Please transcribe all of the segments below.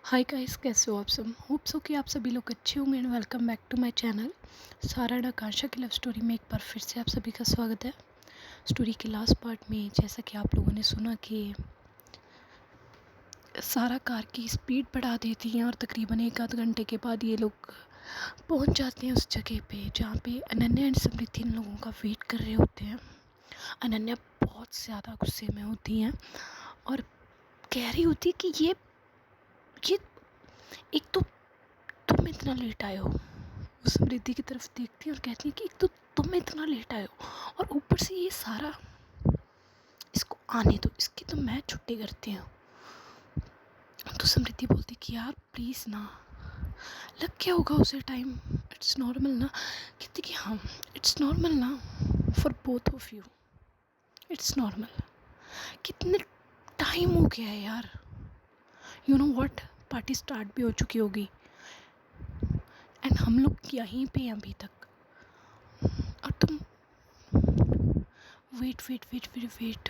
Hi guys, कैसे हो आप सब। होप सो कि आप सभी लोग अच्छे होंगे and welcome back to my channel Sara and Akanksha की लव स्टोरी में एक बार फिर से आप सभी का स्वागत है। स्टोरी के लास्ट पार्ट में जैसा कि आप लोगों ने सुना कि सारा कार की स्पीड बढ़ा देती हैं और तकरीबन एक आध घंटे के बाद ये लोग पहुंच जाते हैं उस जगह पे जहाँ पे अनन्या एंड समृद्धि इन लोगों का वेट कर रहे होते हैं। अनन्या बहुत ज़्यादा गुस्से में होती हैं और कह रही होती है कि ये एक तो तुम इतना लेट आए हो। वो समृद्धि की तरफ देखती है और कहती है कि एक तो तुम इतना लेट आए हो और ऊपर से ये सारा, इसको आने दो, इसकी तो मैं छुट्टी करती हूँ। तो समृद्धि बोलती कि यार प्लीज़ ना, लग क्या होगा उसे टाइम, इट्स नॉर्मल ना। कहती कि हाँ इट्स नॉर्मल ना, for both of you it's normal. कितने टाइम हो गया है यार, you know what, party start भी हो चुकी होगी एंड हम लोग यहीं पे हैं अभी तक और तुम wait wait wait wait wait.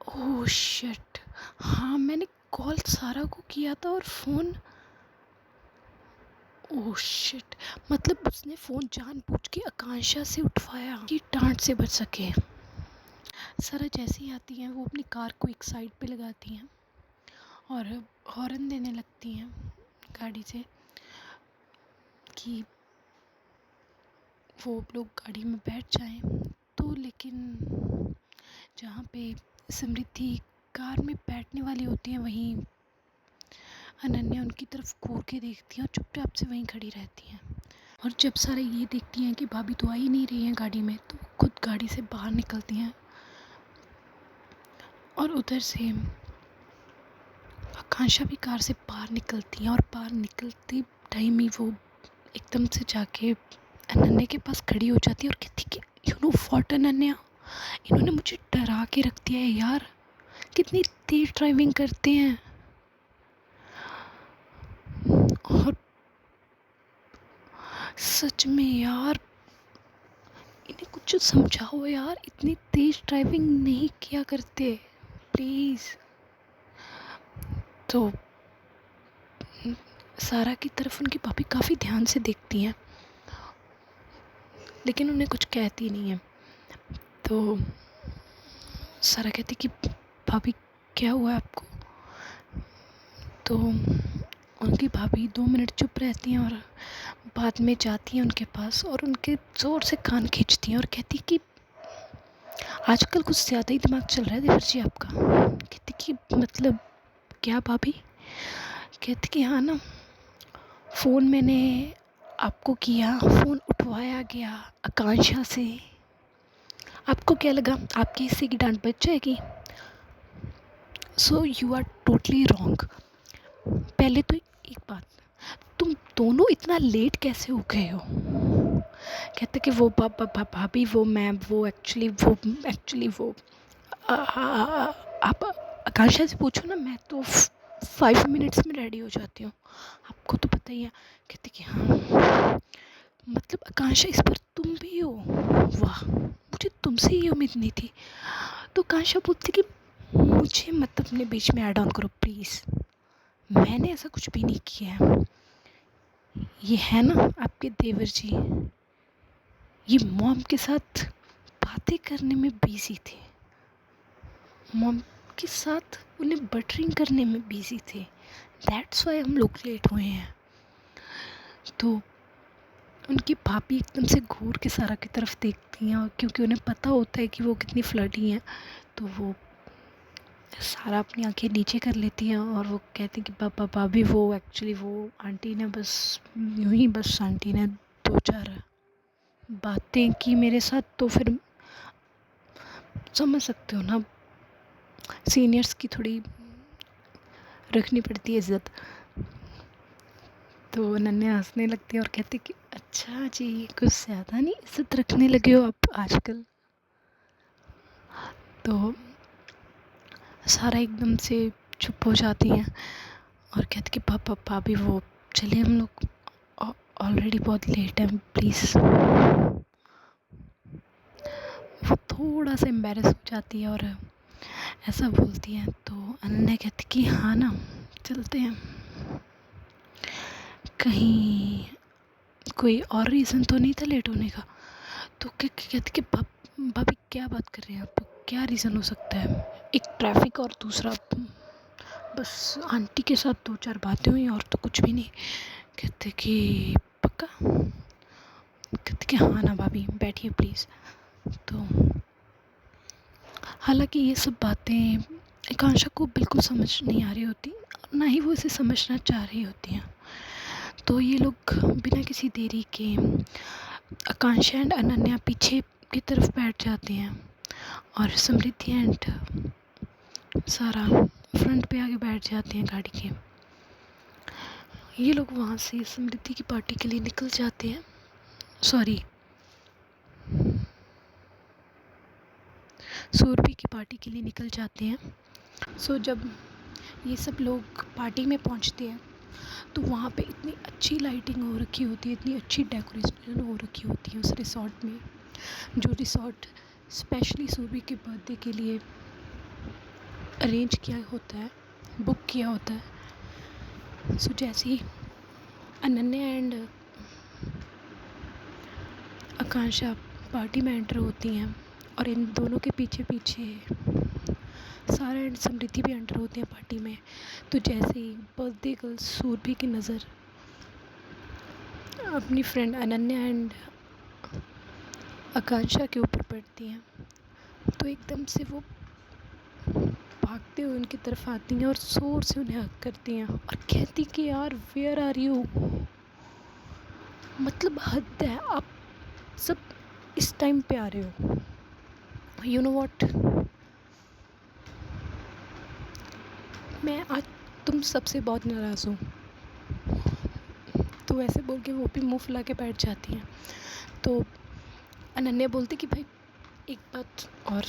Oh shit, हाँ मैंने कॉल सारा को किया था और फ़ोन, ओह शिट, मतलब उसने फ़ोन जानबूझ के आकांक्षा से उठवाया कि डांट से बच सके। सारा जैसे ही आती हैं वो अपनी कार को एक साइड पे लगाती हैं और हॉर्न देने लगती हैं गाड़ी से कि वो लोग गाड़ी में बैठ जाएं। तो लेकिन जहाँ पे समृद्धि कार में बैठने वाली होती हैं वहीं अनन्या उनकी तरफ घूर के देखती है और चुपचाप से वहीं खड़ी रहती हैं। और जब सारे ये देखती हैं कि भाभी तो आ ही नहीं रही हैं गाड़ी में, तो खुद गाड़ी से बाहर निकलती हैं और उधर से आकांक्षा भी कार से बाहर निकलती हैं और बाहर निकलते टाइम ही वो एकदम से जाके अनन्या के पास खड़ी हो जाती है और कहती कि यू नो व्हाट अनन्या, इन्होंने मुझे डरा के रख दिया है यार, कितनी तेज ड्राइविंग करते हैं। और सच में यार, इन्हें कुछ समझाओ यार, इतनी तेज ड्राइविंग नहीं किया करते प्लीज़। तो सारा की तरफ उनकी भाभी काफ़ी ध्यान से देखती हैं लेकिन उन्हें कुछ कहती नहीं है। तो सारा कहती कि भाभी क्या हुआ है आपको। तो उनकी भाभी 2 मिनट चुप रहती हैं और बाद में जाती हैं उनके पास और उनके ज़ोर से कान खींचती हैं और कहती कि आजकल कुछ ज़्यादा ही दिमाग चल रहा है देवर जी आपका। कहती कि मतलब क्या भाभी। कहती कि हाँ ना, फ़ोन मैंने आपको किया, फ़ोन उठवाया गया आकांक्षा से, आपको क्या लगा आपकी हिस्से की डांट बच जाएगी। So you are totally wrong. पहले तो एक बात, तुम दोनों इतना लेट कैसे हो गए हो। कहते कि वो भाभी वो मैम वो एक्चुअली वो आप आकांक्षा से पूछो ना, मैं तो 5 मिनट्स में रेडी हो जाती हूँ, आपको तो पता ही है। कहते कि हाँ मतलब आकांक्षा इस पर तुम भी हो, वाह मुझे तुमसे ये उम्मीद नहीं थी। तो आकांक्षा पूछती कि मुझे मत अपने बीच में ऐड ऑन करो प्लीज़, मैंने ऐसा कुछ भी नहीं किया है। ये है ना आपके देवर जी, ये मॉम के साथ बातें करने में बिजी थे, मॉम के साथ उन्हें बटरिंग करने में बिजी थे, दैट्स वाई हम लोग लेट हुए हैं। तो उनकी भाभी एकदम से घूर के सारा की तरफ देखती हैं और क्योंकि उन्हें पता होता है कि वो कितनी फ्लर्टी हैं, तो वो सारा अपनी आंखें नीचे कर लेती हैं और वो कहती हैं कि पापा भाभी वो एक्चुअली वो आंटी ने बस यूं ही, बस आंटी ने 2-4 बातें की मेरे साथ, तो फिर समझ सकते हो ना, सीनियर्स की थोड़ी रखनी पड़ती है इज़्ज़त। तो नन्हे हंसने लगती है और कहती कि अच्छा जी, कुछ ज़्यादा नहीं इज़्ज़त रखने लगे हो आप आजकल। तो सारा एकदम से चुप हो जाती हैं और कहती कि पापा भाभी वो चलिए हम लोग ऑलरेडी बहुत लेट है प्लीज़। वो थोड़ा सा एम्बैरेस हो जाती है और ऐसा बोलती हैं। तो अनन्या कहती कि हाँ ना चलते हैं। कहीं कोई और रीज़न तो नहीं था लेट होने का। तो कहती कि भाभी क्या बात कर रहे हैं आप, क्या रीज़न हो सकता है? एक ट्रैफिक और दूसरा बस आंटी के साथ 2-4 बातें हुई और तो कुछ भी नहीं। कहते कि पक्का? कहते कि हाँ ना भाभी, बैठिए प्लीज़। तो हालांकि ये सब बातें आकांक्षा को बिल्कुल समझ नहीं आ रही होती, ना ही वो इसे समझना चाह रही होती हैं। तो ये लोग बिना किसी देरी के आकांक्षा एंड अनन्या पीछे की तरफ बैठ जाते हैं और समृद्धि एंड सारा फ्रंट पे आके बैठ जाते हैं गाड़ी के। ये लोग वहाँ से समृद्धि की पार्टी के लिए निकल जाते हैं, सॉरी सुरभि की पार्टी के लिए निकल जाते हैं। जब ये सब लोग पार्टी में पहुँचते हैं तो वहाँ पे इतनी अच्छी लाइटिंग हो रखी होती है, इतनी अच्छी डेकोरेशन हो रखी होती है उस रिसॉर्ट में, जो रिसॉर्ट स्पेशली सुरभि के बर्थडे के लिए अरेंज किया होता है, बुक किया होता है। जैसे ही अनन्या एंड आकांक्षा पार्टी में एंटर होती हैं और इन दोनों के पीछे पीछे सारा एंड समृद्धि भी एंटर होती हैं पार्टी में, तो जैसे ही बर्थडे गर्ल सुरभि की नज़र अपनी फ्रेंड अनन्या एंड आकांक्षा के ऊपर पड़ती हैं तो एकदम से वो भागते हुए उनकी तरफ आती हैं और ज़ोर से उन्हें हग करती हैं और कहती कि यार वेयर आर यू, मतलब हद है, आप सब इस टाइम पे आ रहे हो। यू नो व्हाट, मैं आज तुम सबसे बहुत नाराज़ हूँ। तो ऐसे बोल के वो भी मुँह फुला के बैठ जाती हैं। तो अनन्या बोलती कि भाई एक बात और,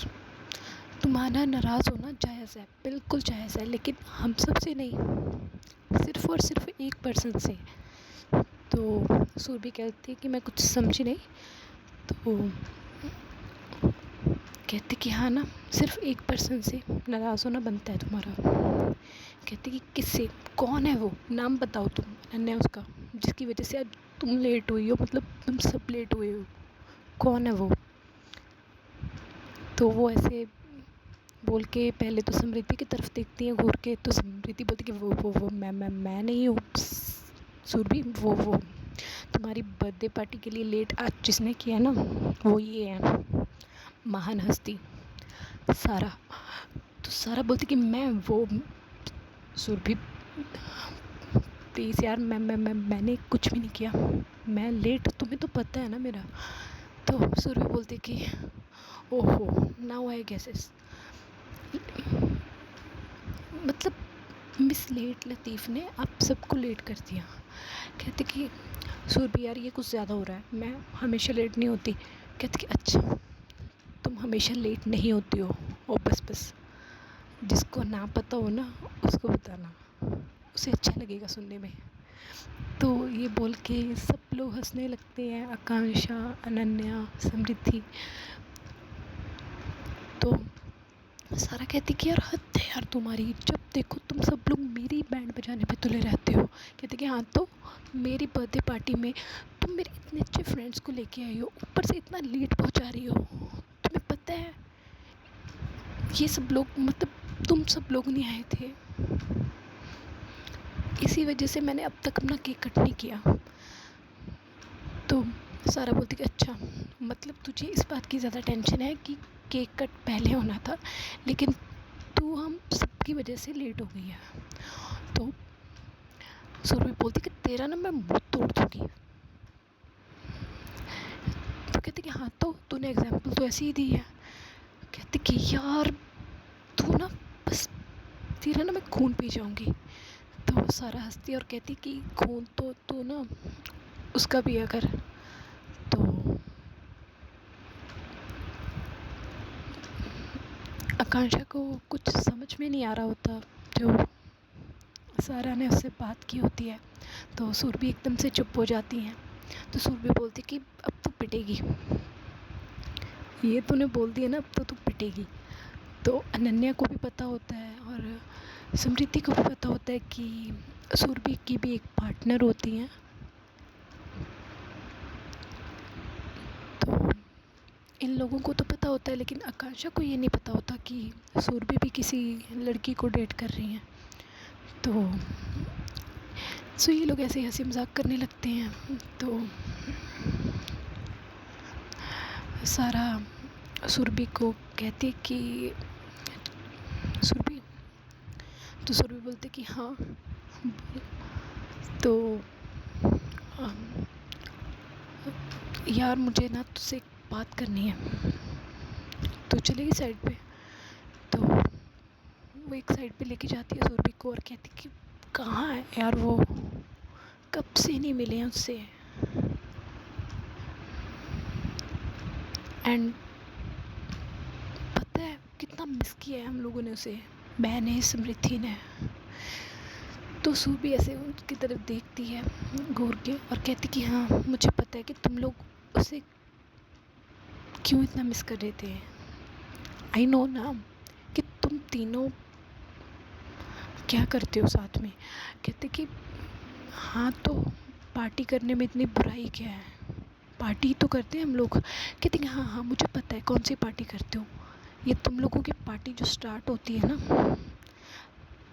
तुम्हारा नाराज़ होना जायज़ है, बिल्कुल जायज़ है, लेकिन हम सब से नहीं, सिर्फ़ और सिर्फ एक पर्सन से। तो सुरभि कहती है कि मैं कुछ समझी नहीं। तो कहती कि हाँ ना, सिर्फ एक पर्सन से नाराज़ होना बनता है तुम्हारा। कहती कि किससे, कौन है वो, नाम बताओ तुम अनन्या उसका, जिसकी वजह से आज तुम लेट हुई हो, मतलब तुम सब लेट हुए हो, कौन है वो? तो वो ऐसे बोल के पहले तो समृद्धि की तरफ देखती हैं घूर के, तो समृद्धि बोलती कि वो मैं नहीं हूँ सुरभि, वो तुम्हारी बर्थडे पार्टी के लिए लेट आज जिसने किया ना, वो ये है महान हस्ती सारा। तो सारा बोलती कि मैं वो सुरभि प्लीज़ यार, मैंने कुछ भी नहीं किया, मैं लेट, तुम्हें तो पता है ना मेरा। तो सुरभि बोलती कि ओहो नाउ आई गेसेस, मतलब मिस लेट लतीफ़ ने आप सबको लेट कर दिया। कहते कि सुरभि यार ये कुछ ज़्यादा हो रहा है, मैं हमेशा लेट नहीं होती। कहते कि अच्छा तुम हमेशा लेट नहीं होती हो, ओ बस जिसको ना पता हो ना उसको बताना, उसे अच्छा लगेगा सुनने में। तो ये बोल के सब लोग हंसने लगते हैं, आकांक्षा, अनन्या, समृद्धि। तो सारा कहती कि यार हद है यार तुम्हारी, जब देखो तुम सब लोग मेरी बैंड बजाने पे तुले रहते हो। कहते कि हाँ तो मेरी बर्थडे पार्टी में तुम मेरे इतने अच्छे फ्रेंड्स को लेके आई हो, ऊपर से इतना लेट पहुंचा रही हो, तुम्हें पता है ये सब लोग, मतलब तुम सब लोग नहीं आए थे, इसी वजह से मैंने अब तक अपना केक कट नहीं किया। तो सारा बोलती कि अच्छा मतलब तुझे इस बात की ज़्यादा टेंशन है कि केक कट पहले होना था, लेकिन तू हम सबकी वजह से लेट हो गई है। तो सुरभि बोलती कि तेरा ना मैं मुंह तोड़ दूँगी। तो कहती कि हाँ तो तूने एग्जाम्पल तो ऐसे ही दी है। कहती कि यार तू ना बस, तेरा ना मैं खून पी जाऊँगी। तो सारा हंसती और कहती कि खून तो तू ना उसका पिया कर। तो आकांक्षा को कुछ समझ में नहीं आ रहा होता जो सारा ने उससे बात की होती है, तो सुरभि एकदम से चुप हो जाती हैं। तो सुरभि बोलती कि अब तू पिटेगी, ये तूने बोल दिया ना, अब तो तू पिटेगी। तो अनन्या को भी पता होता है और समृद्धि को भी पता होता है कि सुरभि की भी एक पार्टनर होती हैं इन लोगों को तो पता होता है, लेकिन आकांक्षा को ये नहीं पता होता कि सुरभि भी किसी लड़की को डेट कर रही है। तो सो ये लोग ऐसे हंसी मजाक करने लगते हैं। तो सारा सुरभि को कहती कि सुरभि, तो सुरभि बोलती कि हाँ। तो यार मुझे ना तुझसे एक बात करनी है। तो चलेगी साइड पे। तो वो एक साइड पे लेके जाती है सुरभि को और कहती कि कहाँ है यार वो, कब से नहीं मिले हैं उससे। एंड पता है कितना मिस किया है हम लोगों ने उसे, मैंने, स्मृति ने। तो सुरभि ऐसे उनकी तरफ देखती है घूर के और कहती कि हाँ मुझे पता है कि तुम लोग उसे क्यों इतना मिस कर रहे थे। आई नो ना कि तुम तीनों क्या करते हो साथ में। कहते कि हाँ तो पार्टी करने में इतनी बुराई क्या है, पार्टी तो करते हैं हम लोग। कहते कि हाँ हाँ मुझे पता है कौन सी पार्टी करते हो, ये तुम लोगों की पार्टी जो स्टार्ट होती है ना,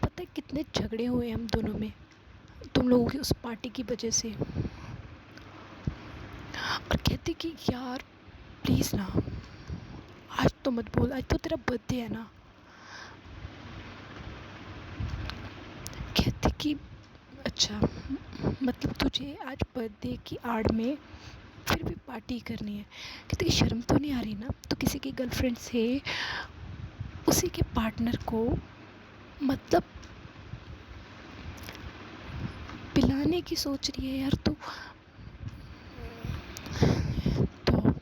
पता है कितने झगड़े हुए हैं हम दोनों में तुम लोगों की उस पार्टी की वजह से। और कहते कि यार प्लीज़ ना, आज तो मत बोल, आज तो तेरा बर्थडे है ना। कहते कि अच्छा मतलब तुझे आज बर्थडे की आड़ में फिर भी पार्टी करनी है। कहते कि शर्म तो नहीं आ रही ना, तो किसी की गर्लफ्रेंड से उसी के पार्टनर को मतलब पिलाने की सोच रही है यार तू। तो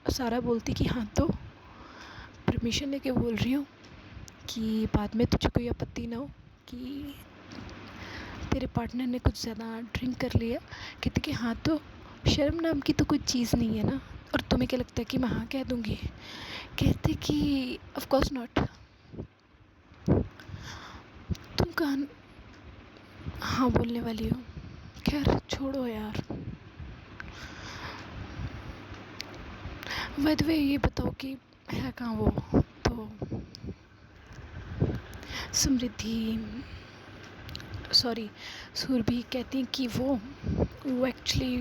सारा बोलती कि हाँ तो परमिशन लेके बोल रही हूँ कि बाद में तुझे कोई आपत्ति ना हो कि तेरे पार्टनर ने कुछ ज़्यादा ड्रिंक कर लिया। कहती कि हाँ तो शर्म नाम की तो कोई चीज़ नहीं है ना, और तुम्हें क्या लगता है कि मैं हाँ कह दूँगी। कहते कि ऑफ कोर्स नॉट, तुम कहाँ हाँ बोलने वाली हो। खैर छोड़ो यार। बाय द वे ये बताओ कि है कहाँ वो। तो समृद्धि सॉरी सुरभि कहती हैं कि वो एक्चुअली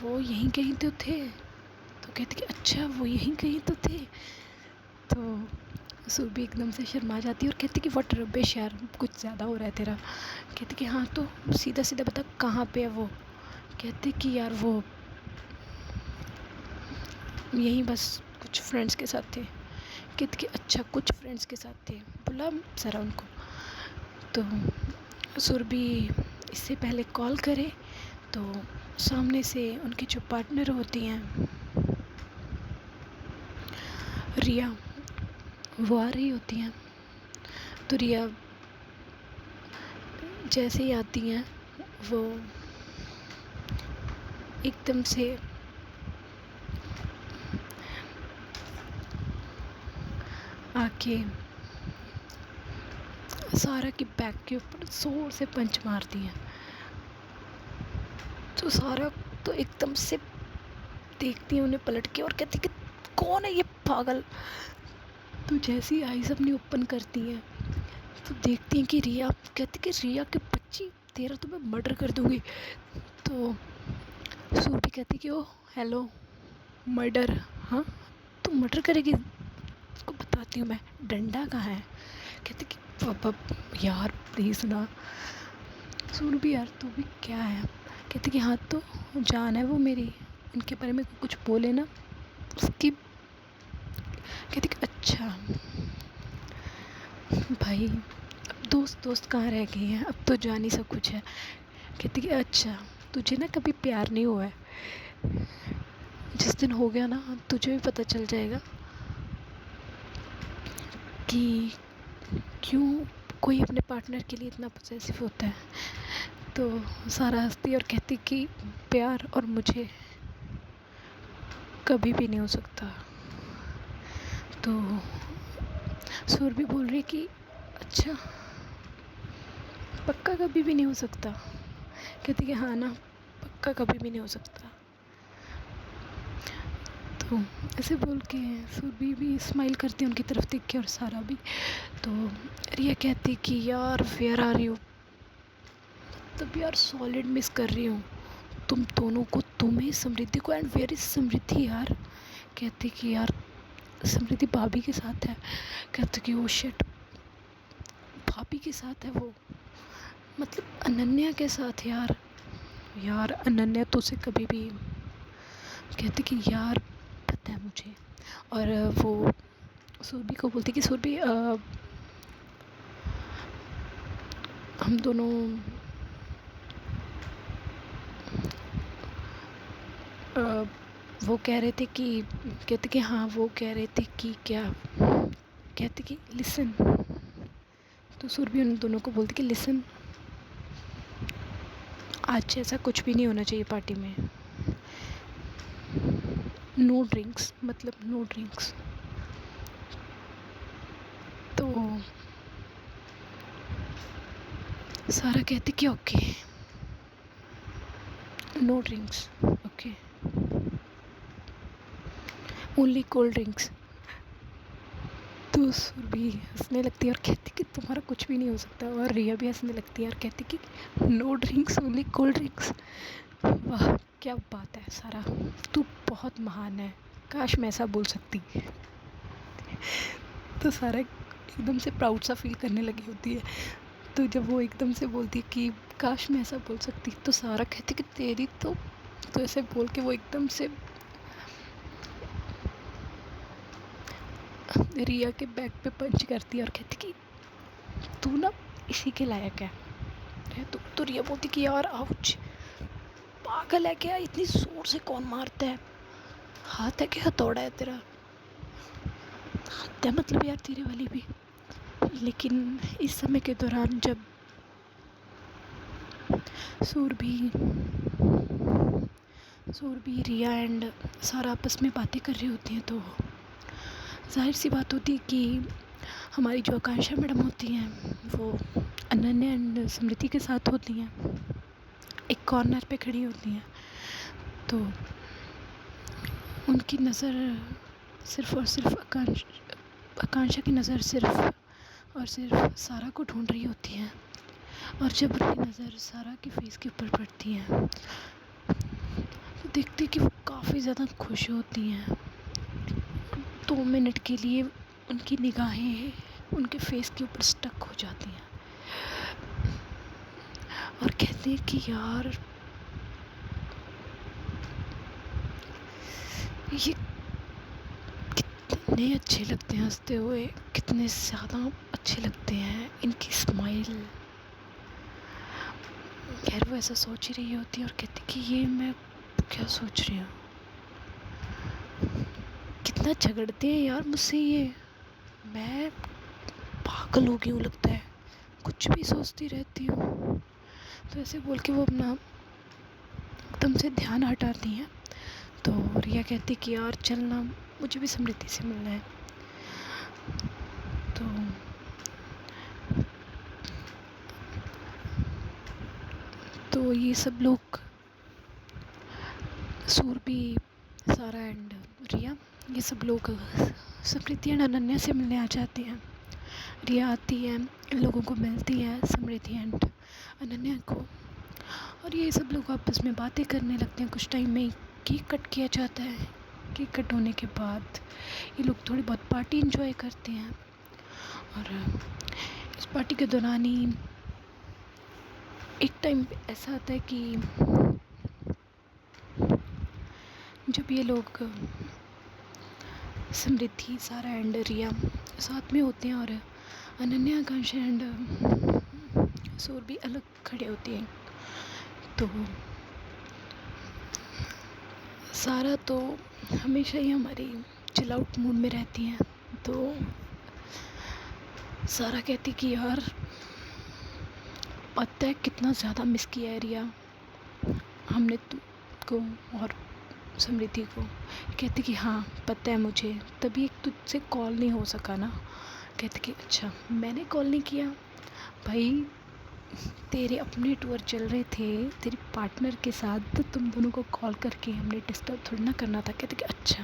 वो यहीं कहीं तो थे। तो कहती कि अच्छा वो यहीं कहीं तो थे। तो सुरभि एकदम से शर्मा जाती है और कहती कि व्हाट रबिश यार, कुछ ज़्यादा हो रहा है तेरा। कहती कि हाँ तो सीधा सीधा बता कहाँ पे है वो। कहती कि यार वो यहीं बस कुछ फ्रेंड्स के साथ थे। कहती कि अच्छा कुछ फ्रेंड्स के साथ थे, बुला ज़रा उनको। तो सुरभि इससे पहले कॉल करे तो सामने से उनकी जो पार्टनर होती हैं रिया, वो आ रही होती हैं। तो रिया जैसे ही आती हैं वो एकदम से आके सारा की बैक के ऊपर ज़ोर से पंच मारती हैं। तो सारा तो एकदम से देखती है उन्हें पलट के और कहती कि कौन है ये पागल। तो जैसी आईज अपनी ओपन करती हैं तो देखती हैं कि रिया। कहती कि रिया के बच्ची तेरा तो मैं मर्डर कर दूँगी। तो सुरभि कहती कि ओ हेलो मर्डर, हाँ तू मर्डर करेगी, उसको बताती हूँ मैं, डंडा कहाँ है। कहती कि यार प्लीज़ ना सुरभि यार तू भी क्या है। कहती कि हाँ तो जान है वो मेरी, इनके बारे में कुछ बोले ना उसकी। कहती कि अच्छा भाई अब दोस्त दोस्त कहाँ रह गए हैं, अब तो जान ही सब कुछ है। कहती कि अच्छा तुझे ना कभी प्यार नहीं हुआ है, जिस दिन हो गया ना तुझे भी पता चल जाएगा कि क्यों कोई अपने पार्टनर के लिए इतना पॉसेसिव होता है। तो सारा हंसती और कहती कि प्यार और मुझे कभी भी नहीं हो सकता। तो सुरभि बोल रही कि अच्छा पक्का कभी भी नहीं हो सकता। कहती कि हाँ ना पक्का कभी भी नहीं हो सकता। देखो ऐसे बोल के सुरभि भी स्माइल करती है उनकी तरफ देख के और सारा भी। तो रिया कहती कि यार वेयर आर यू, तब यार सॉलिड मिस कर रही हूँ तुम दोनों को, तुम्हें समृद्धि को। एंड वेयर इज समृद्धि यार। कहती कि यार समृद्धि भाभी के साथ है। कहती कि वो शिट भाभी के साथ है वो, मतलब अनन्या के साथ यार। यार अनन्या तो उसे कभी भी। कहती कि यार पता है मुझे। और वो सुरभि को बोलती कि सुरभि हम दोनों वो कह रहे थे कि, कहते कि हाँ वो कह रहे थे कि क्या, कहते कि लिसन। तो सुरभि उन दोनों को बोलती कि लिसन, आज ऐसा कुछ भी नहीं होना चाहिए पार्टी में। नो ड्रिंक्स, मतलब नो ड्रिंक्स। तो सारा कहती कि okay no drinks, okay only cold drinks. तो सुरभि हंसने लगती है और कहती कि तुम्हारा कुछ भी नहीं हो सकता। और रिया भी हंसने लगती है और कहती कि no drinks only cold drinks. वाह क्या बात है सारा, तू बहुत महान है, काश मैं ऐसा बोल सकती। तो सारा एकदम से प्राउड सा फील करने लगी होती है। तो जब वो एकदम से बोलती है कि काश मैं ऐसा बोल सकती, तो सारा कहती कि तेरी तो ऐसे बोल के वो एकदम से रिया के बैक पे पंच करती है और कहती कि तू ना इसी के लायक है। तो रिया बोलती कि यार आउच, पागल है क्या, इतनी जोर से कौन मारता है, हाथ है कि हथौड़ा है तेरा, हद है मतलब यार तेरे वाली भी। लेकिन इस समय के दौरान जब सूरभि रिया एंड सारा आपस में बातें कर रही होती हैं, तो जाहिर सी बात होती है कि हमारी जो आकांक्षा मैडम होती हैं वो अनन्या एंड समृद्धि के साथ होती हैं, एक कॉर्नर पे खड़ी होती हैं। तो उनकी नज़र सिर्फ़ और सिर्फ आकांक्षा की नज़र सिर्फ और सिर्फ सारा को ढूंढ रही होती है। और जब उनकी नज़र सारा के फेस के ऊपर पड़ती है तो देखते कि वो काफ़ी ज़्यादा खुश होती हैं। 2 मिनट के लिए उनकी निगाहें उनके फेस के ऊपर स्टक हो जाती हैं और कहते हैं कि यार ये कितने अच्छे लगते हैं हंसते हुए, कितने ज़्यादा अच्छे लगते हैं इनकी स्माइल। खैर वो ऐसा सोच ही रही होती है और कहती कि ये मैं क्या सोच रही हूँ, कितना झगड़ते हैं यार मुझसे ये, मैं पागल हो गई हूँ लगता है, कुछ भी सोचती रहती हूँ। तो ऐसे बोल के वो अपना एकदम से ध्यान हटाती हैं। तो रिया कहती कि यार चलना, मुझे भी समृद्धि से मिलना है। तो ये सब लोग सूरभि, सारा एंड रिया, ये सब लोग समृद्धि एंड अनन्या से मिलने आ जाते हैं। रिया आती है, इन लोगों को मिलती है समृद्धि एंड अनन्या को, और ये सब लोग आपस में बातें करने लगते हैं। कुछ टाइम में केक कट किया जाता है। केक कट होने के बाद ये लोग थोड़ी बहुत पार्टी एंजॉय करते हैं। और इस पार्टी के दौरान ही एक टाइम ऐसा आता है कि जब ये लोग समृद्धि, सारा एंड रिया साथ में होते हैं और अनन्या, आकांक्षा एंड सूरभि अलग खड़े होते हैं, तो सारा तो हमेशा ही हमारी चिल आउट मूड में रहती हैं। तो सारा कहती कि यार पता है कितना ज़्यादा मिस किया है रिया हमने तुमको और समृद्धि को। कहती कि हाँ पता है मुझे, तभी एक तुझसे कॉल नहीं हो सका ना। कहती कि अच्छा मैंने कॉल नहीं किया भाई, तेरे अपने टूर चल रहे थे तेरी पार्टनर के साथ, तो तुम दोनों को कॉल करके हमने डिस्टर्ब थोड़ी ना करना था। कहती कि अच्छा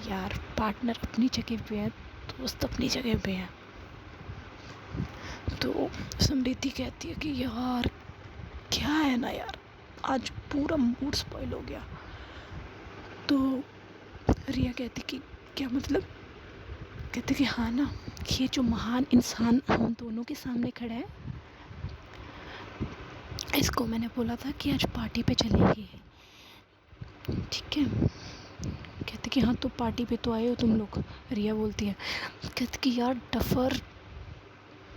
यार पार्टनर अपनी जगह पे है, दोस्त अपनी जगह पे है। तो समृद्धि कहती है कि यार क्या है ना यार, आज पूरा मूड स्पॉइल हो गया। तो रिया कहती कि क्या मतलब? कहते कि हाँ ना, ये जो महान इंसान हम दोनों के सामने खड़ा है, इसको मैंने बोला था कि आज पार्टी पे चलेंगे, ठीक है। कहते कि हाँ तो पार्टी पे तो आए हो तुम लोग। रिया बोलती है, कहते कि यार डफर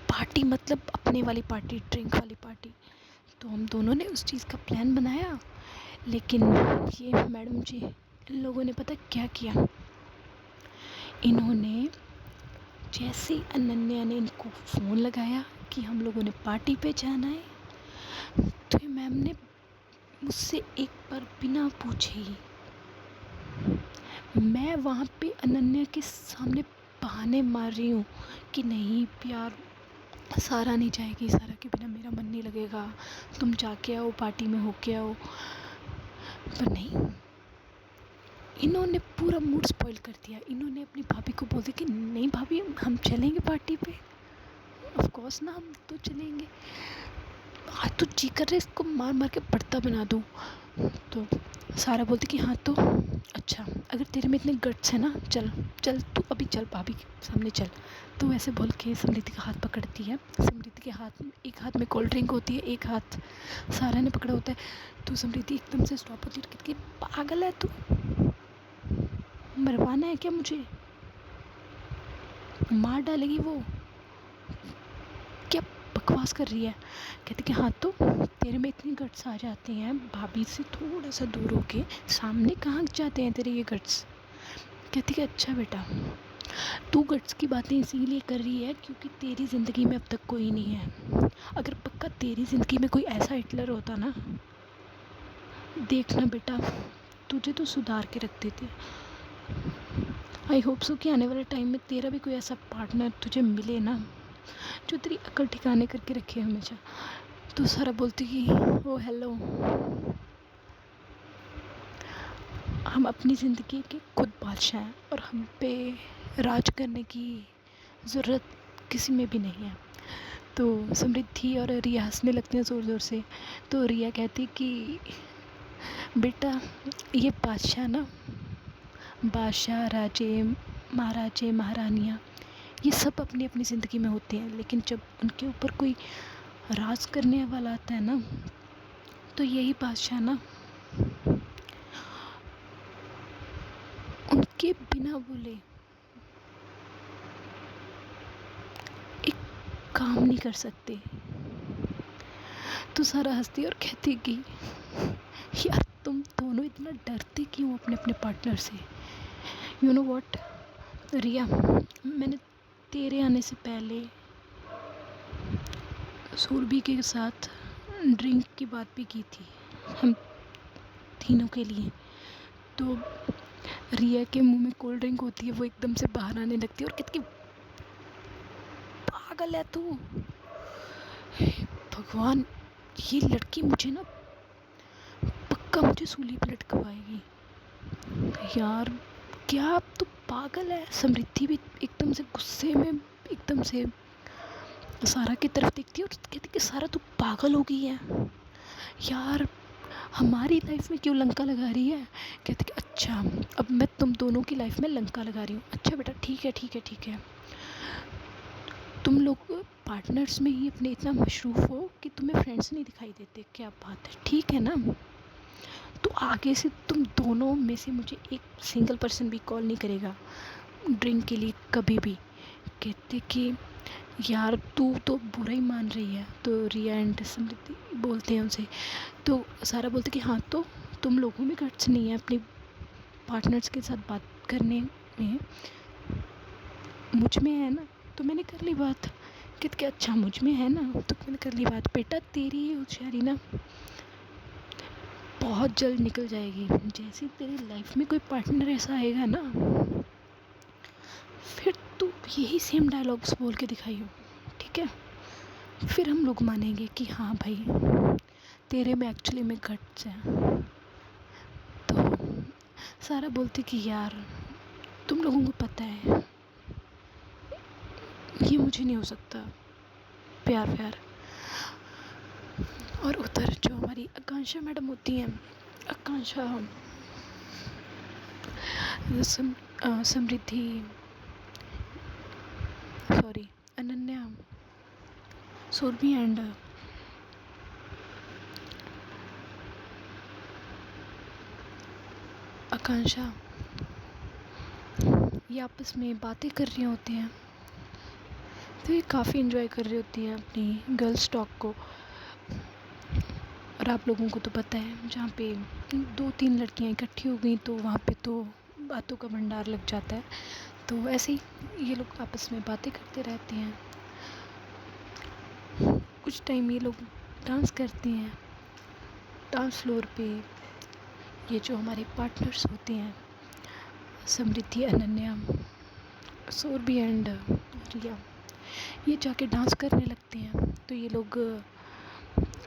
पार्टी मतलब अपने वाली पार्टी, ड्रिंक वाली पार्टी। तो हम दोनों ने उस चीज़ का प्लान बनाया, लेकिन ये मैडम जी इन लोगों ने पता क्या किया, इन्होंने जैसे ही अनन्या ने इनको फ़ोन लगाया कि हम लोगों ने पार्टी पे जाना है, तो ये मैम ने मुझसे एक बार बिना पूछे ही, मैं वहाँ पे अनन्या के सामने बहाने मार रही हूँ कि नहीं यार सारा नहीं जाएगी, सारा के बिना मेरा मन नहीं लगेगा, तुम जाके आओ पार्टी में होके आओ। पर नहीं, इन्होंने पूरा मूड स्पॉइल कर दिया। इन्होंने अपनी भाभी को बोल दिया कि नहीं भाभी हम चलेंगे पार्टी पे, ऑफ कोर्स ना हम तो चलेंगे, आज तो जी कर रहे इसको मार मार के पड़ता बना दूँ। तो सारा बोलती कि हाँ तो अच्छा, अगर तेरे में इतने गट्स है ना, चल चल तू अभी चल भाभी के सामने चल। तो वैसे बोल के समृद्धि का हाथ पकड़ती है। समृद्धि के हाथ में, एक हाथ में कोल्ड ड्रिंक होती है, एक हाथ सारा ने पकड़ा होता है। तो समृद्धि एकदम से स्टॉप होती है, कहती है पागल है तू, मरवाना है क्या मुझे, मार डालेगी वो, क्या बकवास कर रही है। कहती कि हाँ तो तेरे में इतनी गट्स आ जाते हैं भाभी से थोड़ा सा दूर होके, सामने कहाँ जाते हैं तेरे ये गट्स। कहती कि अच्छा बेटा, तू गट्स की बातें इसीलिए कर रही है क्योंकि तेरी ज़िंदगी में अब तक कोई नहीं है। अगर पक्का तेरी ज़िंदगी में कोई ऐसा हिटलर होता ना, देखना बेटा तुझे तो सुधार के रख देते। आई होप सो कि आने वाले टाइम में तेरा भी कोई ऐसा पार्टनर तुझे मिले ना, जो तेरी अकल ठिकाने करके रखे हमेशा। तो सारा बोलती कि ओ हेलो, हम अपनी ज़िंदगी के खुद बादशाह हैं और हम पे राज करने की ज़रूरत किसी में भी नहीं है। तो समृद्धि और रिया हंसने लगते हैं ज़ोर ज़ोर से। तो रिया कहती कि बेटा ये बादशाह ना, बादशाह राजे महाराजे महारानियाँ ये सब अपनी अपनी ज़िंदगी में होते हैं, लेकिन जब उनके ऊपर कोई राज करने वाला आता है ना, तो यही बादशाह ना उनके बिना बोले एक काम नहीं कर सकते। तो सारा हंसती और कहती कि यार तुम दोनों इतना डरते क्यों अपने अपने पार्टनर से। यू नो व्हाट रिया, मैंने तेरे आने से पहले सुरभि के साथ ड्रिंक की बात भी की थी हम तीनों के लिए। तो रिया के मुंह में कोल्ड ड्रिंक होती है, वो एकदम से बाहर आने लगती है और कहती पागल है तू, भगवान ये लड़की मुझे ना पक्का मुझे सूली पे लटकवाएगी। यार क्या तू पागल है। समृद्धि भी एकदम से गुस्से में एकदम से सारा की तरफ देखती है और कहती कि सारा तू पागल हो गई है यार, हमारी लाइफ में क्यों लंका लगा रही है। कहती कि अच्छा अब मैं तुम दोनों की लाइफ में लंका लगा रही हूँ। अच्छा बेटा ठीक है ठीक है ठीक है, तुम लोग पार्टनर्स में ही अपने इतना मशरूफ़ हो कि तुम्हें फ्रेंड्स नहीं दिखाई देते, क्या बात है, ठीक है ना। तो आगे से तुम दोनों में से मुझे एक सिंगल पर्सन भी कॉल नहीं करेगा ड्रिंक के लिए कभी भी। कहते कि यार तू तो बुरा ही मान रही है। तो रिया एंड समृद्धि बोलते हैं उनसे। तो सारा बोलते कि हाँ तो तुम लोगों में गट्स नहीं है अपने पार्टनर्स के साथ बात करने में, मुझ में है ना तो मैंने कर ली बात। कहते कि अच्छा मुझ में है ना तो मैंने कर ली बात। बेटा तेरी ये होशियारी ना बहुत जल्द निकल जाएगी। जैसे तेरी लाइफ में कोई पार्टनर ऐसा आएगा ना, फिर तू यही सेम डायलॉग्स बोल के दिखाइयो, ठीक है। फिर हम लोग मानेंगे कि हाँ भाई तेरे में एक्चुअली में गट्स हैं। तो सारा बोलती कि यार तुम लोगों को पता है ये मुझे नहीं हो सकता प्यार व्यार। और उधर जो हमारी आकांक्षा मैडम होती हैं, आकांक्षा, समृद्धि, सॉरी, अनन्या, सुरभि एंड आकांक्षा, ये आपस में बातें कर रही होती हैं। तो ये काफ़ी इन्जॉय कर रही होती हैं अपनी गर्ल्स टॉक को। और आप लोगों को तो पता है, जहाँ पे 2-3 लड़कियाँ इकट्ठी हो गई तो वहाँ पे तो बातों का भंडार लग जाता है। तो ऐसे ही ये लोग आपस में बातें करते रहते हैं। कुछ टाइम ये लोग डांस करते हैं डांस फ्लोर पे। ये जो हमारे पार्टनर्स होते हैं, समृद्धि, अनन्या, सुरभि एंड रिया, ये जाके डांस करने लगते हैं। तो ये लोग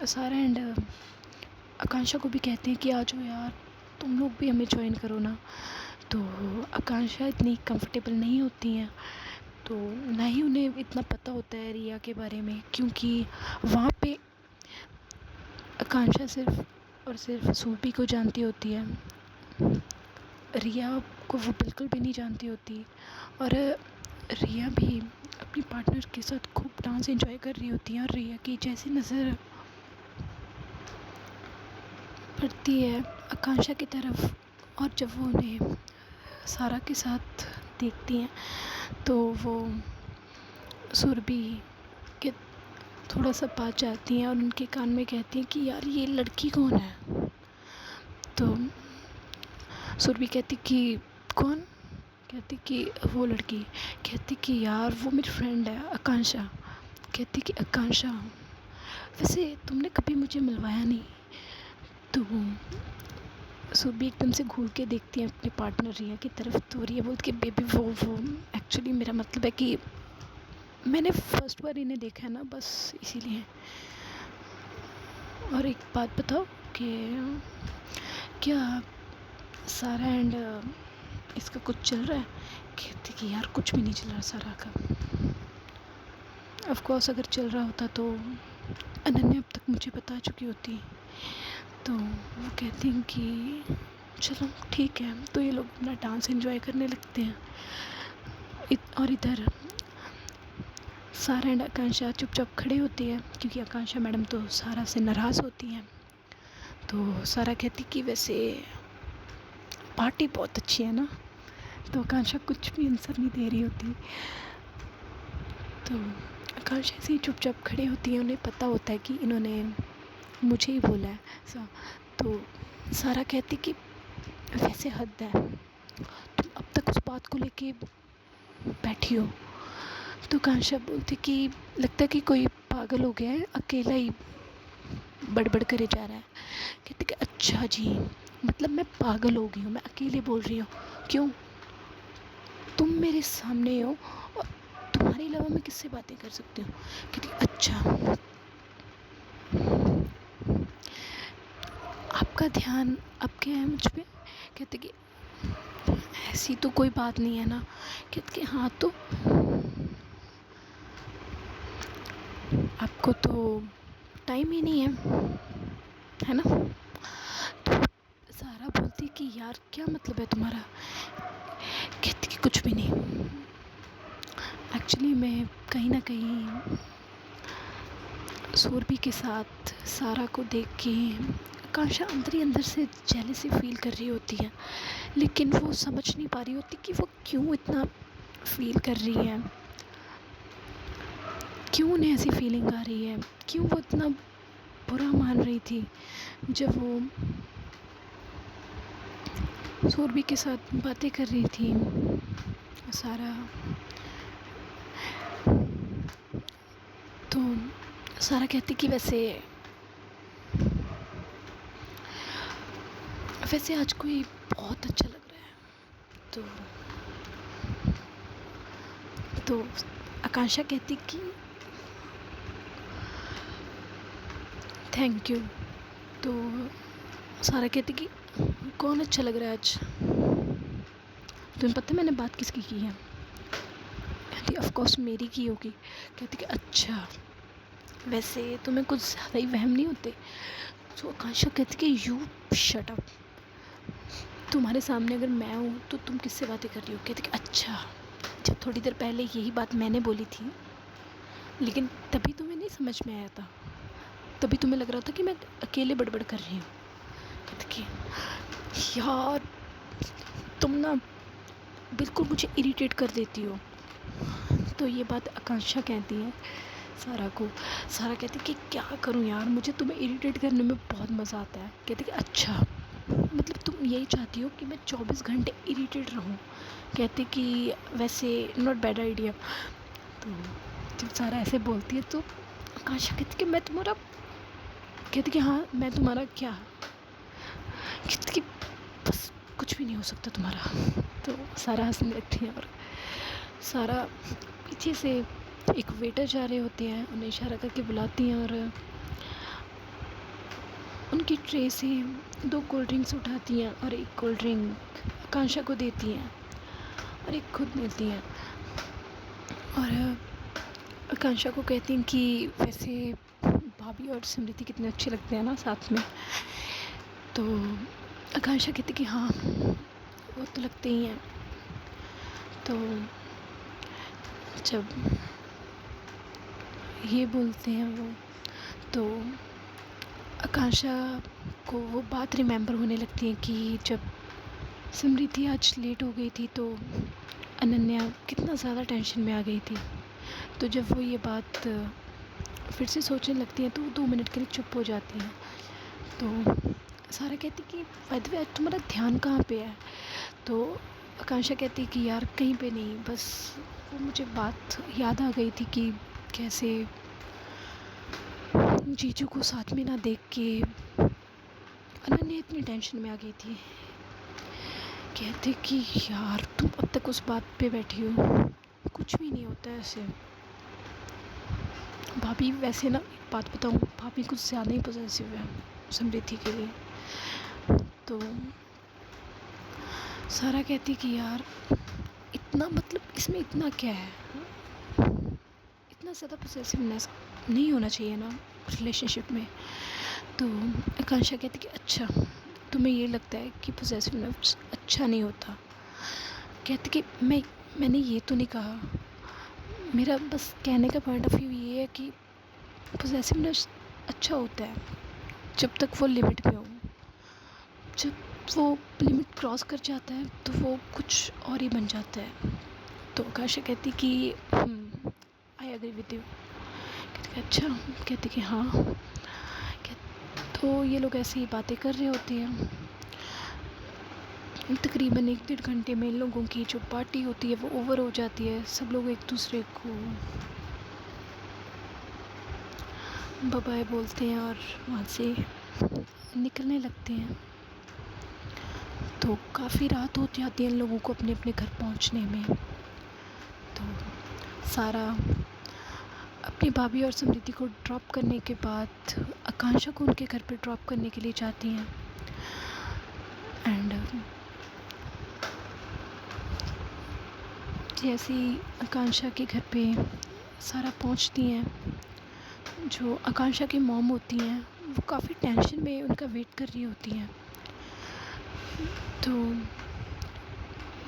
सारा एंड आकांक्षा को भी कहते हैं कि आ जाओ यार, तुम लोग भी हमें ज्वाइन करो ना। तो आकांक्षा इतनी कंफर्टेबल नहीं होती हैं, तो ना ही उन्हें इतना पता होता है रिया के बारे में, क्योंकि वहाँ पे आकांक्षा सिर्फ और सिर्फ सुरभि को जानती होती है। रिया को वो बिल्कुल भी नहीं जानती होती। और रिया भी अपनी पार्टनर के साथ खूब डांस एंजॉय कर रही होती है। और रिया की जैसी नज़र पड़ती है आकांक्षा की तरफ, और जब वो उन्हें सारा के साथ देखती हैं तो वो सुरभि के थोड़ा सा पास जाती हैं और उनके कान में कहती हैं कि यार ये लड़की कौन है। तो सुरभि कहती कि कौन, कहती कि वो लड़की, कहती कि यार वो मेरी फ्रेंड है आकांक्षा। कहती कि आकांक्षा, वैसे तुमने कभी मुझे मिलवाया नहीं। तो सुरभि एकदम से घूर के देखती है अपने पार्टनर रिया की तरफ। तो रिया बोलती कि बेबी वो एक्चुअली मेरा मतलब है कि मैंने फर्स्ट बार इन्हें देखा है ना, बस इसीलिए। और एक बात बताओ कि क्या सारा एंड इसका कुछ चल रहा है। कहती कि यार कुछ भी नहीं चल रहा सारा का। ऑफ कोर्स अगर चल रहा होता तो अनन्या अब तक मुझे बता चुकी होती। तो वो कहती हैं कि चलो ठीक है। तो ये लोग अपना डांस एंजॉय करने लगते हैं। और इधर सारा एंड आकांक्षा चुपचाप खड़े होती है, क्योंकि आकांक्षा मैडम तो सारा से नाराज़ होती हैं। तो सारा कहती कि वैसे पार्टी बहुत अच्छी है ना। तो आकांक्षा कुछ भी आंसर नहीं दे रही होती। तो आकांक्षा ऐसे ही चुपचाप खड़ी होती है। उन्हें पता होता है कि इन्होंने मुझे ही बोला है। तो सारा कहती कि वैसे हद है, तुम अब तक उस बात को लेके बैठी हो। तो आकांक्षा बोलती कि लगता है कि कोई पागल हो गया है, अकेला ही बड़बड़ करे जा रहा है। कहती कि अच्छा जी, मतलब मैं पागल हो गई हूँ, मैं अकेले बोल रही हूँ। क्यों, तुम मेरे सामने हो और तुम्हारे अलावा मैं किससे बातें कर सकती हूँ। कहती अच्छा, आपका ध्यान अब क्या है मुझ पे। कहते कि ऐसी तो कोई बात नहीं है ना। कहते कि हाँ, तो आपको तो टाइम ही नहीं है ना। तो सारा बोलती कि यार क्या मतलब है तुम्हारा। कहती कि कुछ भी नहीं, एक्चुअली मैं कहीं ना कहीं सुरभि के साथ सारा को देख के आकांक्षा अंदर ही अंदर से जेलसी फील कर रही होती है, लेकिन वो समझ नहीं पा रही होती कि वो क्यों इतना फील कर रही है, क्यों उन्हें ऐसी फीलिंग आ रही है, क्यों वो इतना बुरा मान रही थी जब वो सुरभि के साथ बातें कर रही थी। सारा तो सारा कहती कि वैसे आज कोई बहुत अच्छा लग रहा है। तो आकांक्षा कहती कि थैंक यू। तो सारा कहती कि कौन अच्छा लग रहा है आज। तुम्हें पता है मैंने बात किसकी की है? कहती ऑफ कोर्स मेरी की होगी। कहती कि अच्छा, वैसे तुम्हें कुछ ज़्यादा ही वहम नहीं होते? तो आकांक्षा कहती कि यू शट अप, तुम्हारे सामने अगर मैं हूँ तो तुम किससे बातें कर रही हो? कहती कि अच्छा, जब थोड़ी देर पहले यही बात मैंने बोली थी, लेकिन तभी तुम्हें नहीं समझ में आया था, तभी तुम्हें लग रहा था कि मैं अकेले बड़बड़ कर रही हूँ। कहती कि यार तुम ना बिल्कुल मुझे इरिटेट कर देती हो। तो ये बात आकांक्षा कहती है सारा को। सारा कहती कि क्या करूं यार, मुझे तुम्हें इरिटेट करने में बहुत मज़ा आता है। कहती कि अच्छा, मतलब तुम यही चाहती हो कि मैं 24 घंटे इरिटेट रहूं? कहती कि वैसे नॉट बैड आइडिया। तो जब सारा ऐसे बोलती है तो आकांक्षा कहती कि मैं तुम्हारा, कहती कि हाँ मैं तुम्हारा क्या, कहती कि बस कुछ भी नहीं हो सकता तुम्हारा। तो सारा हंसने लगती है और सारा पीछे से एक वेटर जा रहे होते हैं, उन्हें इशारा करके बुलाती हैं और उनकी ट्रे से 2 कोल्ड ड्रिंक्स उठाती हैं और एक कोल्ड ड्रिंक आकांक्षा को देती हैं और एक खुद लेती हैं। और आकांक्षा को कहती हैं कि वैसे भाभी और स्मृति कितने अच्छे लगते हैं ना साथ में। तो आकांक्षा कहती कि हाँ वो तो लगते ही हैं। तो जब ये बोलते हैं वो, तो आकांक्षा को वो बात रिमेंबर होने लगती है कि जब स्मृति आज लेट हो गई थी तो अनन्या कितना ज़्यादा टेंशन में आ गई थी। तो जब वो ये बात फिर से सोचने लगती हैं तो वो 2 मिनट के लिए चुप हो जाती हैं। तो सारा कहती कि बाय द वे आज तुम्हारा ध्यान कहाँ पे है? तो आकांक्षा कहती कि यार कहीं पे नहीं, बस वो मुझे बात याद आ गई थी कि कैसे जीजू को साथ में ना देख के अनन्या इतनी टेंशन में आ गई थी। कहते कि यार तुम अब तक उस बात पे बैठी हो, कुछ भी नहीं होता ऐसे। भाभी वैसे ना एक बात बताऊँ, भाभी कुछ ज़्यादा ही पॉसेसिव है समृद्धि के लिए। तो सारा कहती कि यार इतना, मतलब इसमें इतना क्या है, इतना ज़्यादा पॉसेसिवनेस नहीं होना चाहिए ना रिलेशनशिप में। तो आकांक्षा कहती कि अच्छा, तुम्हें ये लगता है कि पॉसेसिवनेस अच्छा नहीं होता? कहती कि मैंने ये तो नहीं कहा, मेरा बस कहने का पॉइंट ऑफ व्यू ये है कि पॉसेसिवनेस अच्छा होता है जब तक वो लिमिट में हो। जब वो लिमिट क्रॉस कर जाता है तो वो कुछ और ही बन जाता है। तो आकांक्षा कहती कि आई एग्री विद यू। कहती कि अच्छा, कहती कि हाँ। तो ये लोग ऐसे ही बातें कर रहे होते हैं। तकरीबन 1-1.5 घंटे में इन लोगों की जो पार्टी होती है वो ओवर हो जाती है। सब लोग एक दूसरे को बाय बाय बोलते हैं और वहाँ से निकलने लगते हैं। तो काफ़ी रात हो जाती है इन लोगों को अपने अपने घर पहुँचने में। तो सारा अपनी भाभी और समृद्धि को ड्रॉप करने के बाद आकांक्षा को उनके घर पे ड्रॉप करने के लिए जाती हैं। एंड जैसे ही आकांक्षा के घर पे सारा पहुंचती हैं, जो आकांक्षा की मॉम होती हैं वो काफ़ी टेंशन में उनका वेट कर रही होती हैं। तो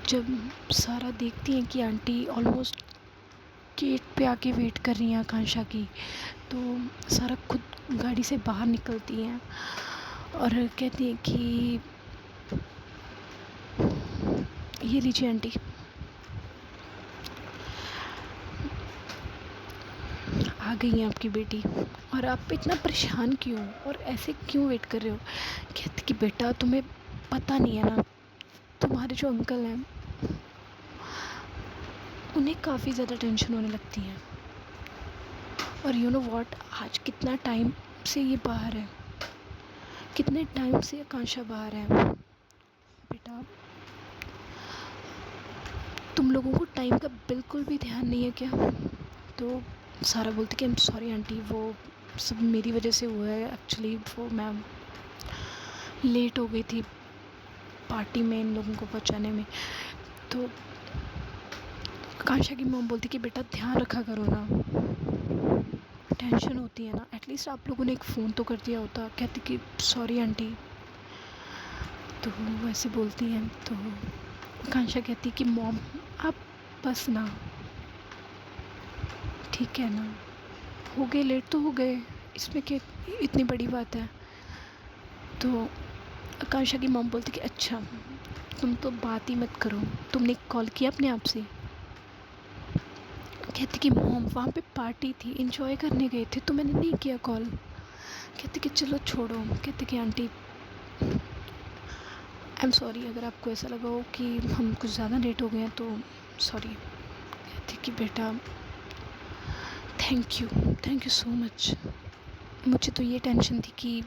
जब सारा देखती हैं कि आंटी ऑलमोस्ट गेट पे आके वेट कर रही हैं आकांक्षा की, तो सारा खुद गाड़ी से बाहर निकलती हैं और कहती हैं कि ये लीजिए आंटी, आ गई है आपकी बेटी, और आप इतना परेशान क्यों और ऐसे क्यों वेट कर रहे हो? कहती कि बेटा तुम्हें पता नहीं है ना, तुम्हारे जो अंकल हैं उन्हें काफ़ी ज़्यादा टेंशन होने लगती है। और यू नो व्हाट, आज कितना टाइम से ये बाहर है, कितने टाइम से आकांक्षा बाहर है। बेटा तुम लोगों को टाइम का बिल्कुल भी ध्यान नहीं है क्या? तो सारा बोलती कि आई एम सॉरी आंटी, वो सब मेरी वजह से हुआ है। एक्चुअली वो मैं लेट हो गई थी पार्टी में इन लोगों को पहुंचाने में। तो आकांक्षा की मॉम बोलती कि बेटा ध्यान रखा करो ना, टेंशन होती है ना, एटलीस्ट आप लोगों ने एक फ़ोन तो कर दिया होता। कहती कि सॉरी आंटी। तो वो ऐसे बोलती हैं तो आकांक्षा कहती कि मॉम आप बस ना, ठीक है ना, हो गए लेट तो हो गए, इसमें क्या इतनी बड़ी बात है। तो आकांक्षा की मॉम बोलती कि अच्छा तुम तो बात ही मत करो, तुमने कॉल किया अपने आप से। कहती कि मॉम वहाँ पे पार्टी थी, इंजॉय करने गए थे, तो मैंने नहीं किया कॉल। कहती कि चलो छोड़ो। कहती कि आंटी आई एम सॉरी, अगर आपको ऐसा लगा हो कि हम कुछ ज़्यादा लेट हो गए हैं तो सॉरी। कहती कि बेटा थैंक यू सो मच। मुझे तो ये टेंशन थी कि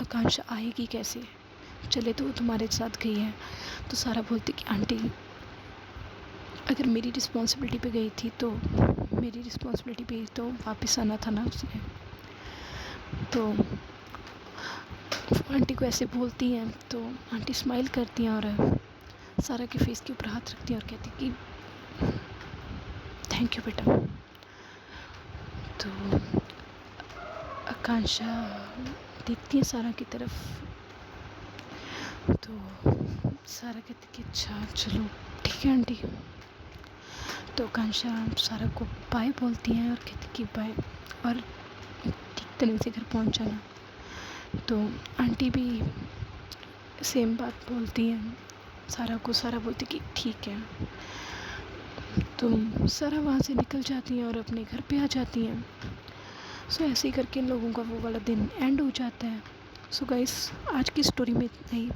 आकांक्षा आएगी कैसे, चले तो वो तुम्हारे साथ गई है। तो सारा बोलती कि आंटी अगर मेरी रिस्पॉन्सिबिलिटी पे गई थी तो मेरी रिस्पॉन्सिबिलिटी पे तो वापस आना था ना उसने। तो आंटी को ऐसे बोलती हैं तो आंटी स्माइल करती हैं और सारा के फेस के ऊपर हाथ रखती हैं और कहती कि थैंक यू बेटा। तो आकांक्षा देखती है सारा की तरफ, तो सारा कहती कि अच्छा चलो ठीक है आंटी। तो आकांक्षा सारा को बाय बोलती हैं और कहती कि बाय और ठीक तरह से घर पहुंच जाना। तो आंटी भी सेम बात बोलती हैं सारा को। सारा बोलती कि ठीक है। तो सारा वहाँ से निकल जाती हैं और अपने घर पे आ जाती हैं। सो ऐसे ही करके इन लोगों का वो वाला दिन एंड हो जाता है। सो गाइस आज की स्टोरी में इतना ही,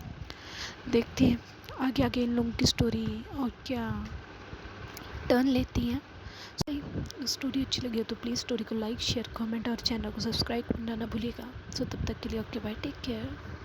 देखते हैं आगे आगे इन लोगों की स्टोरी और क्या टर्न लेती है। सही स्टोरी अच्छी लगी हो तो प्लीज़ स्टोरी को लाइक शेयर कमेंट और चैनल को सब्सक्राइब करना ना भूलिएगा। सो तब तक के लिए ओके बाय, टेक केयर।